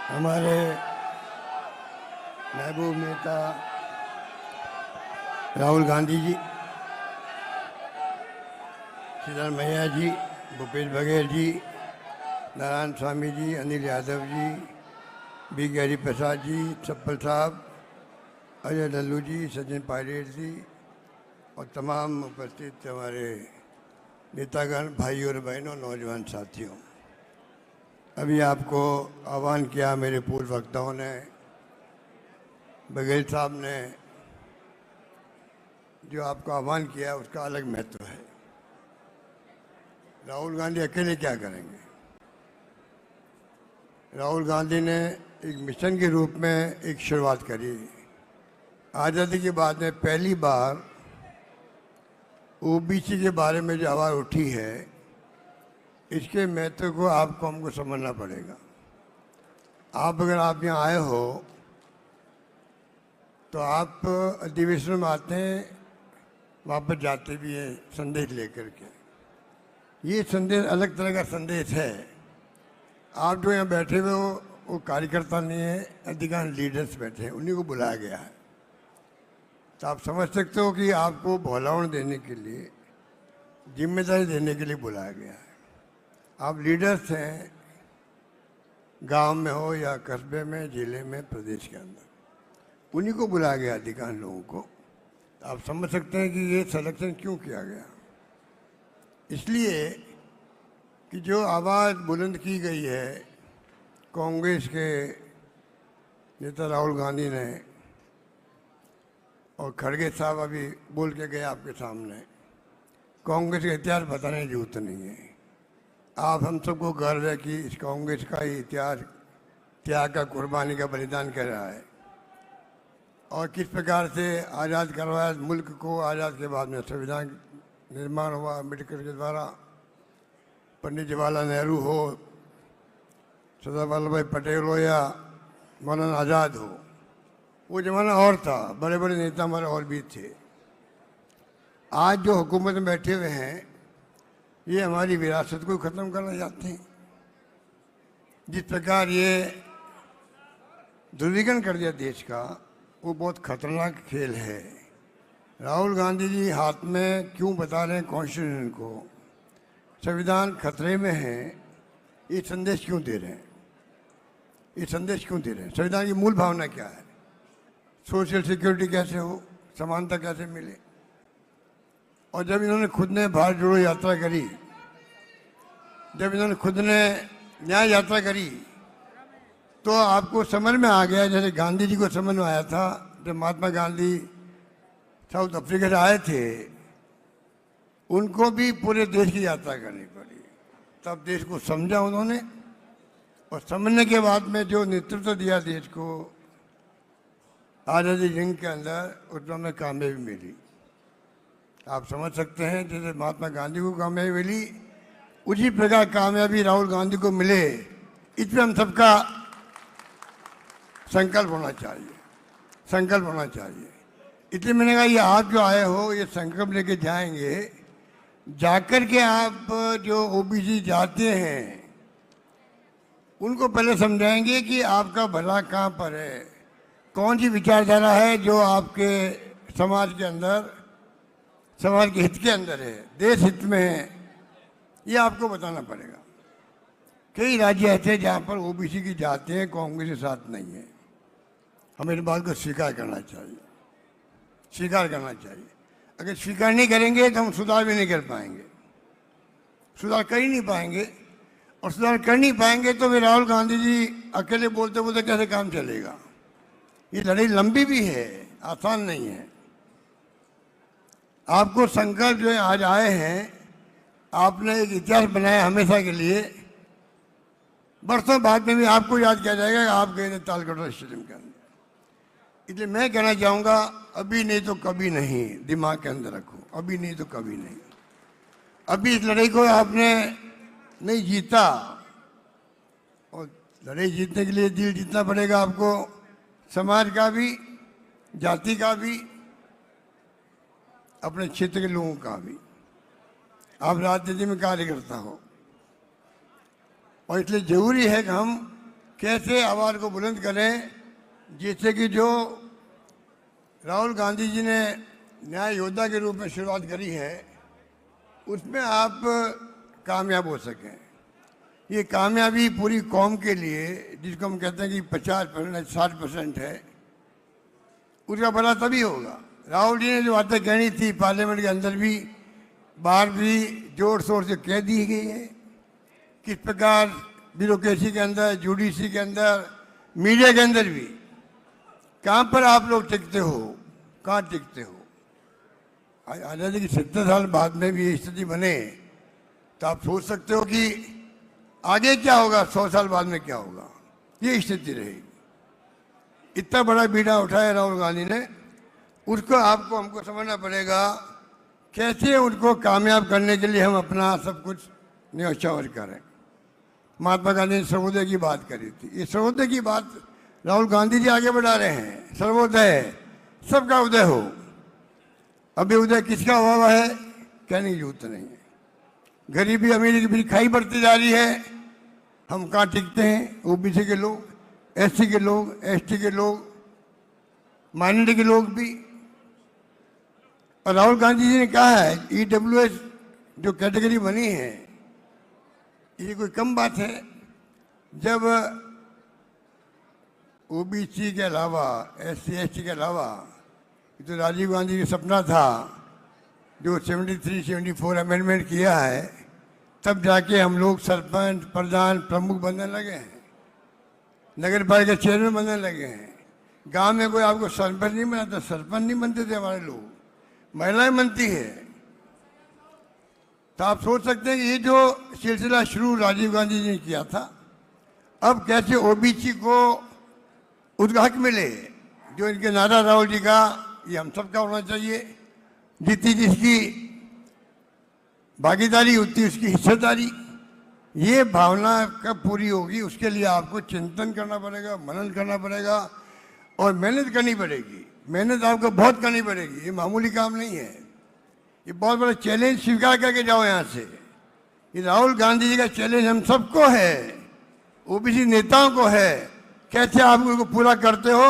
हमारे महबूब नेता राहुल गांधी जी, सिद्धरामैया जी, भूपेश बघेल जी, नारायण स्वामी जी, अनिल यादव जी, बी गहरी प्रसाद जी, चप्पल साहब, अजय लल्लू जी, सचिन पायलट जी और तमाम उपस्थित हमारे नेतागण, भाई और बहनों, नौजवान साथियों, अभी आपको आह्वान किया मेरे पूर्व वक्ताओं ने, बघेल साहब ने जो आपको आह्वान किया उसका अलग महत्व है। राहुल गांधी अकेले क्या करेंगे? राहुल गांधी ने एक मिशन के रूप में एक शुरुआत करी। आज़ादी के बाद में पहली बार ओबीसी के बारे में जो आवाज़ उठी है, इसके महत्व को आपको हमको समझना पड़ेगा। अगर आप यहाँ आए हो तो आप अधिवेशन में आते हैं, वापस जाते भी हैं संदेश लेकर के। ये संदेश अलग तरह का संदेश है। आप जो यहाँ बैठे हुए हो वो कार्यकर्ता नहीं है, अधिकांश लीडर्स बैठे हैं, उन्हीं को बुलाया गया है। तो आप समझ सकते हो कि आपको भौलावण देने के लिए, जिम्मेदारी देने के लिए बुलाया गया है। आप लीडर्स हैं, गांव में हो या कस्बे में, जिले में, प्रदेश के अंदर, उन्हीं को बुलाया गया अधिकांश लोगों को। तो आप समझ सकते हैं कि ये सिलेक्शन क्यों किया गया। इसलिए कि जो आवाज़ बुलंद की गई है कांग्रेस के नेता राहुल गांधी ने, और खड़गे साहब अभी बोल के गए आपके सामने, कांग्रेस का इतिहास बताने की जरूरत नहीं है। आप हम सबको गर्व है कि इस कांग्रेस का ही इतिहास त्याग का, कुर्बानी का, बलिदान कर रहा है, और किस प्रकार से आज़ाद करवाया मुल्क को। आज़ाद के बाद में संविधान निर्माण हुआ अम्बेडकर के द्वारा, पंडित जवाहरलाल नेहरू हो, सरदार वल्लभ भाई पटेल हो या मौलाना आज़ाद हो, वो जमाना और था, बड़े बड़े नेता हमारे और भी थे। आज जो हुकूमत में बैठे हुए हैं, ये हमारी विरासत को ख़त्म करना चाहते हैं। जिस प्रकार ये ध्रुवीकरण कर दिया देश का, वो बहुत खतरनाक खेल है। राहुल गांधी जी हाथ में क्यों बता रहे हैं कॉन्स्टिट्यूशन को, संविधान खतरे में है, ये संदेश क्यों दे रहे हैं? ये संदेश क्यों दे रहे हैं? संविधान की मूल भावना क्या है? सोशल सिक्योरिटी कैसे हो, समानता कैसे मिले। और जब इन्होंने खुद ने भारत जोड़ो यात्रा करी, जब इन्होंने खुद ने न्याय यात्रा करी, तो आपको समझ में आ गया, जैसे गांधी जी को समझ में आया था जब महात्मा गांधी साउथ अफ्रीका से आए थे, उनको भी पूरे देश की यात्रा करनी पड़ी। तब देश को समझा उन्होंने, और समझने के बाद में जो नेतृत्व दिया देश को आज़ादी जंग के अंदर, उसमें हमें कामयाबी मिली। आप समझ सकते हैं जैसे महात्मा गांधी को कामयाबी मिली, उसी प्रकार कामयाबी राहुल गांधी को मिले, इसमें हम सबका संकल्प होना चाहिए, संकल्प होना चाहिए। इसलिए मैंने कहा ये आप जो आए हो, ये संकल्प लेके जाएंगे, जाकर के आप जो ओबीसी जाते हैं उनको पहले समझाएंगे कि आपका भला कहाँ पर है, कौन सी विचारधारा है जो आपके समाज के अंदर, समाज के हित के अंदर है, देश हित में है। ये आपको बताना पड़ेगा। कई राज्य ऐसे हैं जहाँ पर ओबीसी की जाते हैं कांग्रेस के साथ नहीं है। हमें इस बात को स्वीकार करना चाहिए, स्वीकार करना चाहिए। अगर स्वीकार नहीं करेंगे तो हम सुधार भी नहीं कर पाएंगे, सुधार कर ही नहीं पाएंगे। और सुधार कर नहीं पाएंगे तो फिर राहुल गांधी जी अकेले बोलते बोलते कैसे काम चलेगा। ये लड़ाई लंबी भी है, आसान नहीं है। आपको संकल्प जो आज आए हैं, आपने एक इतिहास बनाया हमेशा के लिए, बरसों बाद में भी आपको याद किया जाएगा कि आप गए थे तालकटोरा स्टेडियम के अंदर। इसलिए मैं कहना चाहूँगा, अभी नहीं तो कभी नहीं, दिमाग के अंदर रखो, अभी नहीं तो कभी नहीं। अभी इस लड़ाई को आपने नहीं जीता, और लड़ाई जीतने के लिए दिल जीतना पड़ेगा आपको, समाज का भी, जाति का भी, अपने क्षेत्र के लोगों का भी। आप राजनीति में कार्यकर्ता हो, और इसलिए जरूरी है कि हम कैसे आवाज़ को बुलंद करें, जिससे कि जो राहुल गांधी जी ने न्याय योद्धा के रूप में शुरुआत करी है उसमें आप कामयाब हो सकें। ये कामयाबी पूरी कौम के लिए, जिसको हम कहते हैं कि 50% 60% है, उसका भला तभी होगा। राहुल जी ने जो बातें कहनी थी पार्लियामेंट के अंदर भी बाहर भी जोर शोर से कह दी गई है। किस प्रकार ब्यूरोक्रेसी के अंदर, जुडिशरी के अंदर, मीडिया के अंदर भी कहाँ पर आप लोग टिकते हो, कहाँ टिकते हो। आज़ादी की 70 साल बाद में भी ये स्थिति बने तो आप सोच सकते हो कि आगे क्या होगा, 100 साल बाद में क्या होगा। ये स्थिति रहेगी। इतना बड़ा बीड़ा उठाया राहुल गांधी ने, उसको आपको हमको समझना पड़ेगा कैसे उनको कामयाब करने के लिए हम अपना सब कुछ न्यौछावर करें। महात्मा गांधी ने सर्वोदय की बात करी थी। ये सर्वोदय की बात राहुल गांधी जी आगे बढ़ा रहे हैं। सर्वोदय, सबका उदय हो। अभी उदय किसका हुआ है कहने की जरूरत नहीं है। गरीबी अमीरी की भी खाई बढ़ती जा रही है। हम कहाँ टिकते हैं? ओबीसी के लोग, एससी के लोग, एसटी के लोग, माइनॉरिटी के लोग भी। और राहुल गांधी जी ने कहा है ईडब्ल्यूएस जो कैटेगरी बनी है ये कोई कम बात है। जब ओबीसी के अलावा, एससी एसटी के अलावा, तो राजीव गांधी का सपना था जो 73-74 अमेंडमेंट किया है, तब जाके हम लोग सरपंच, प्रधान, प्रमुख बनने लगे हैं, नगर पालिका चेयरमैन बनने लगे हैं। गांव में कोई आपको सरपंच नहीं बनाता, सरपंच नहीं बनते थे हमारे लोग, महिलाएं बनती है। तो आप सोच सकते हैं कि ये जो सिलसिला शुरू राजीव गांधी जी ने किया था, अब कैसे ओबीसी को उसका हक मिले। जो इनके नारा राहुल जी का, ये हम सबका होना चाहिए। जितनी जिसकी भागीदारी होती है उसकी हिस्सेदारी। ये भावना कब पूरी होगी उसके लिए आपको चिंतन करना पड़ेगा, मनन करना पड़ेगा और मेहनत करनी पड़ेगी। मेहनत आपको बहुत करनी पड़ेगी, ये मामूली काम नहीं है। ये बहुत बड़ा चैलेंज स्वीकार करके जाओ यहाँ से। ये राहुल गांधी जी का चैलेंज हम सबको है, ओबीसी नेताओं को है। कैसे आप उसको पूरा करते हो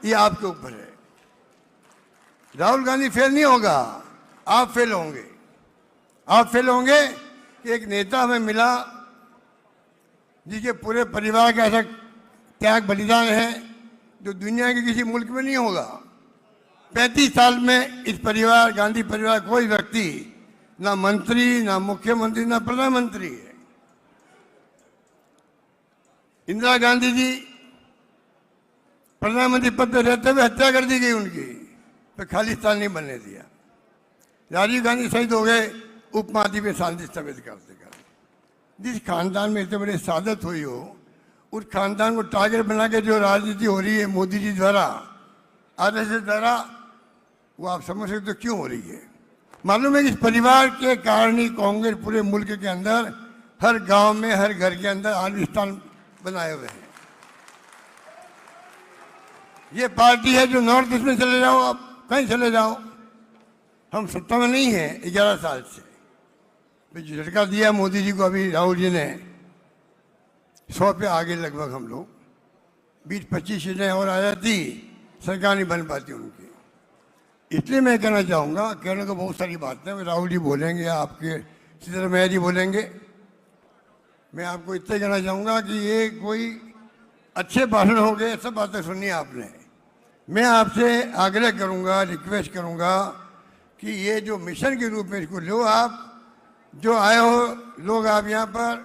ये आपके ऊपर है। राहुल गांधी फेल नहीं होगा, आप फेल होंगे। आप फेल होंगे कि एक नेता हमें मिला जिसके पूरे परिवार का ऐसा त्याग बलिदान है जो दुनिया के किसी मुल्क में नहीं होगा। 35 साल में इस परिवार, गांधी परिवार, कोई व्यक्ति ना मंत्री, ना मुख्यमंत्री, ना प्रधानमंत्री है। इंदिरा गांधी जी प्रधानमंत्री पद पर रहते हुए हत्या कर दी गई उनकी, तो खालिस्तान नहीं बनने दिया। राजीव गांधी शहीद हो गए उपमहाद्वीप में शांति स्थापित करते करते। जिस खानदान में इतने बड़े सादत हुई हो, उस खानदान को टारगेट बना के जो राजनीति हो रही है मोदी जी द्वारा, आरएसएस द्वारा, वो आप समझ सकते हो क्यों हो रही है। मालूम है कि इस परिवार के कारण ही कांग्रेस पूरे मुल्क के अंदर हर गांव में, हर घर के अंदर आलिस्तान बनाए हुए हैं। ये पार्टी है जो नॉर्थ ईस्ट में चले जाओ, आप कहीं चले जाओ, हम सत्ता में नहीं है 11 साल से। जो झटका दिया मोदी जी को अभी राहुल जी ने, 100 पे आगे लगभग हम लोग, 20-25 सीटें और आ जाती, सरकार नहीं बन पाती उनकी। इसलिए मैं कहना चाहूँगा, कहने को बहुत सारी बातें राहुल जी बोलेंगे, आपके सिद्धरमैया जी बोलेंगे। मैं आपको इतना कहना चाहूँगा कि ये कोई अच्छे भाषण हो गए, सब बातें सुनिए आपने। मैं आपसे आग्रह करूँगा, रिक्वेस्ट करूँगा कि ये जो मिशन के रूप में इसको लो। आप जो आए हो लोग, आप यहाँ पर,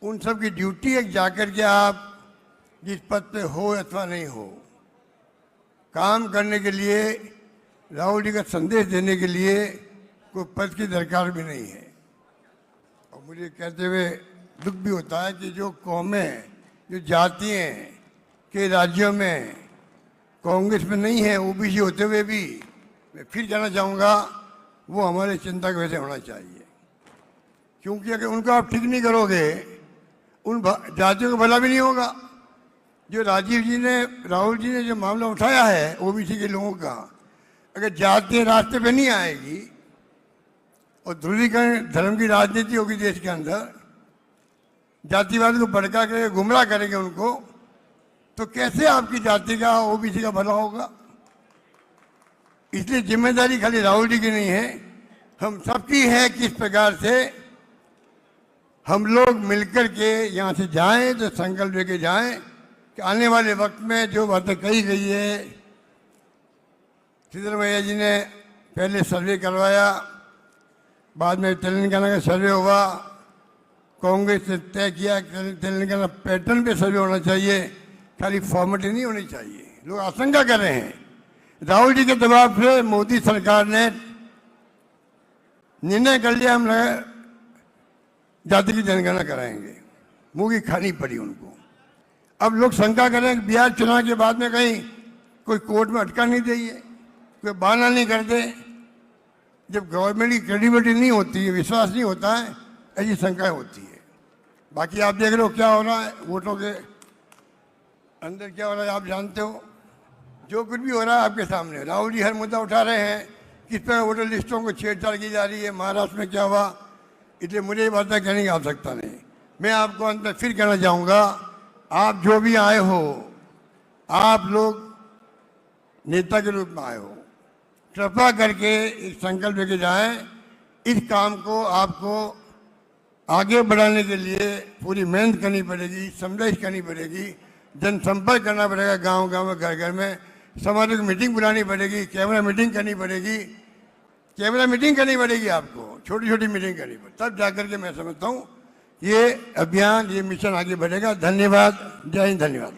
उन सब की ड्यूटी है जाकर के आप जिस पद पे हो अथवा नहीं हो, काम करने के लिए, राहुल जी का संदेश देने के लिए कोई पद की दरकार भी नहीं है। और मुझे कहते हुए दुख भी होता है कि जो कौमें, जो जातियाँ के राज्यों में कांग्रेस में नहीं है, ओबीसी होते हुए भी, मैं फिर कहना चाहूँगा वो हमारे चिंता के वजह से होना चाहिए। क्योंकि अगर उनको आप ठीक नहीं करोगे, उन जातियों का भला भी नहीं होगा। जो राहुल जी ने जो मामला उठाया है ओबीसी के लोगों का, अगर जातीय रास्ते पे नहीं आएगी और ध्रुवीकरण धर्म की राजनीति होगी देश के अंदर, जातिवाद को भड़का के गुमराह करेंगे उनको, तो कैसे आपकी जाति का ओबीसी का भला होगा? इसलिए जिम्मेदारी खाली राहुल जी की नहीं है, हम सबकी है। किस प्रकार से हम लोग मिलकर के यहाँ से जाएं, तो संकल्प लेके जाएं कि आने वाले वक्त में जो बातें कही गई है, सिद्धरामैया जी ने पहले सर्वे करवाया, बाद में तेलंगाना का सर्वे हुआ, कांग्रेस ने तय किया तेलंगाना पैटर्न पे सर्वे होना चाहिए, खाली फॉर्मेलिटी नहीं होनी चाहिए। लोग आशंका कर रहे हैं राहुल जी के दबाव से मोदी सरकार ने निर्णय कर लिया हम जाति की जनगणना कराएंगे, मुंह की खानी पड़ी उनको। अब लोग शंका करें कि बिहार चुनाव के बाद में कहीं कोई कोर्ट में अटका नहीं देगी, कोई बहाना नहीं कर दे। जब गवर्नमेंट की क्रेडिबिलिटी नहीं होती है, विश्वास नहीं होता है, ऐसी शंकाएं होती है। बाकी आप देख रहे हो क्या हो रहा है, वोटों के अंदर क्या हो रहा है आप जानते हो। जो कुछ भी हो रहा है आपके सामने। राहुल जी हर मुद्दा उठा रहे हैं, किस तरह वोटर लिस्टों को छेड़छाड़ की जा रही है, महाराष्ट्र में क्या हुआ, इसलिए मुझे ये बातें कहने की आवश्यकता नहीं। मैं आपको अंत में फिर कहना चाहूँगा, आप जो भी आए हो, आप लोग नेता के रूप में आए हो, कृपा करके एक संकल्प लेके जाएं। इस काम को आपको आगे बढ़ाने के लिए पूरी मेहनत करनी पड़ेगी, समझाइश करनी पड़ेगी, जनसंपर्क करना पड़ेगा, गांव-गांव में, घर-घर में, सामाजिक मीटिंग बुलानी पड़ेगी, कैमरा मीटिंग करनी पड़ेगी, आपको छोटी-छोटी मीटिंग करनी पड़ेगी, तब जाकर के मैं समझता हूँ ये अभियान, ये मिशन आगे बढ़ेगा। धन्यवाद। जय हिंद। धन्यवाद।